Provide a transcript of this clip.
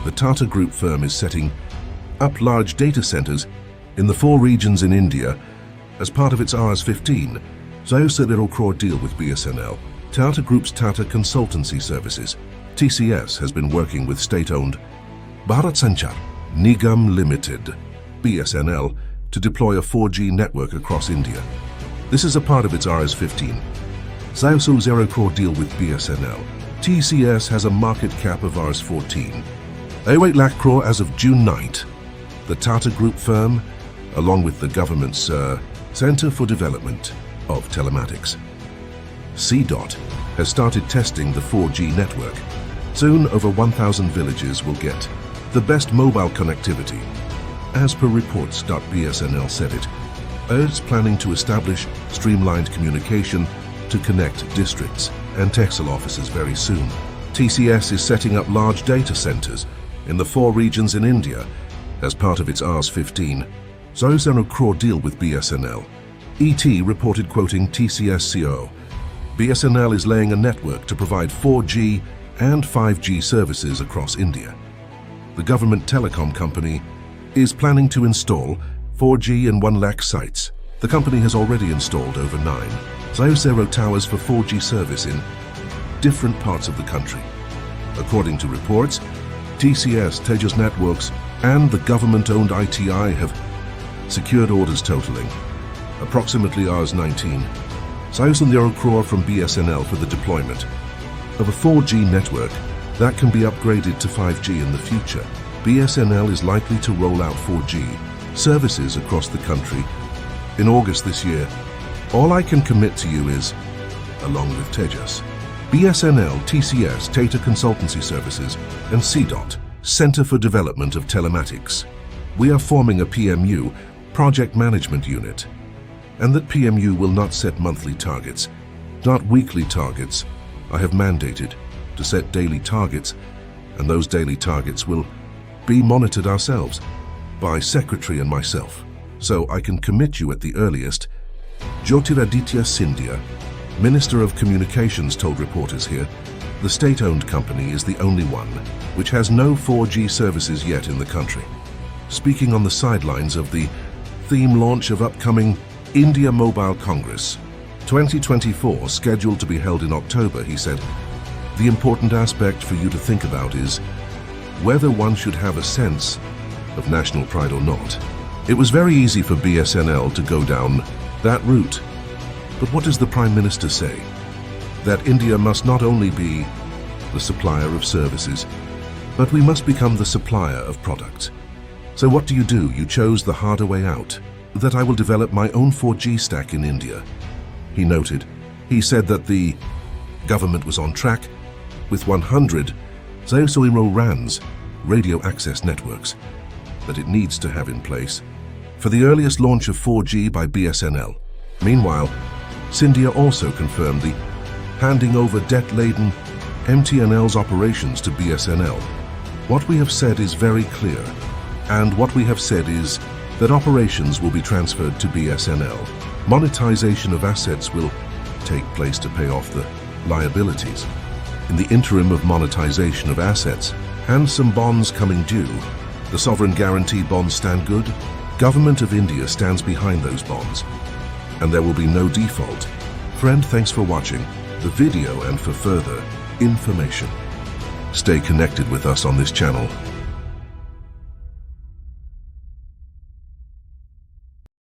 the Tata Group firm is setting up large data centers in the 4 regions in India as part of its Rs-15 Zyocero deal with Bsnl. Tata Group's Tata Consultancy Services, TCS, has been working with state-owned Bharat Sanchar Nigam Limited, Bsnl, to deploy a 4G network across India. This is a part of its Rs-15 Zyocero deal with Bsnl. TCS has a market cap of Rs-14, 8 lakh crore as of June 9th. The Tata Group firm, along with the government's Center for Development of Telematics, CDOT, has started testing the 4G network. Soon, over 1,000 villages will get the best mobile connectivity. As per reports, Bsnl said it's planning to establish streamlined communication to connect districts and Texel offices very soon. TCS is setting up large data centers in the 4 regions in India as part of its Rs-15 Zyocero deal with Bsnl. ET reported, quoting TCS CEO, Bsnl is laying a network to provide 4G and 5G services across India. The government telecom company is planning to install 4G in 1 lakh sites. The company has already installed over 9 Zyocero towers for 4G service in different parts of the country. According to reports, TCS, Tejas Networks, and the government-owned ITI have secured orders totaling approximately Rs-19 Zyocero from Bsnl for the deployment of a 4G network that can be upgraded to 5G in the future. Bsnl is likely to roll out 4G services across the country in August this year. All I can commit to you is, along with Tejas, Bsnl, TCS, Tata Consultancy Services, and CDOT, Center for Development of Telematics, we are forming a PMU, Project Management Unit, and that PMU will not set monthly targets, not weekly targets. I have mandated to set daily targets, and those daily targets will be monitored ourselves by Secretary and myself. So I can commit you at the earliest. Jyotiraditya Scindia, Minister of Communications, told reporters here, the state-owned company is the only one which has no 4G services yet in the country. Speaking on the sidelines of the theme launch of upcoming India Mobile Congress 2024, scheduled to be held in October, he said, the important aspect for you to think about is whether one should have a sense of national pride or not. It was very easy for Bsnl to go down that route. But what does the Prime Minister say? That India must not only be the supplier of services, but we must become the supplier of products. So what do? You chose the harder way out, that I will develop my own 4G stack in India, he noted. He said that the government was on track with 100 Zyocero RANs, radio access networks, that it needs to have in place for the earliest launch of 4G by Bsnl. Meanwhile, Scindia also confirmed the handing over debt-laden MTNL's operations to Bsnl. What we have said is very clear, and what we have said is that operations will be transferred to Bsnl. Monetization of assets will take place to pay off the liabilities. In the interim of monetization of assets and some bonds coming due, the sovereign guarantee bonds stand good. Government of India stands behind those bonds, and there will be no default. Friend, thanks for watching the video, and for further information, stay connected with us on this channel.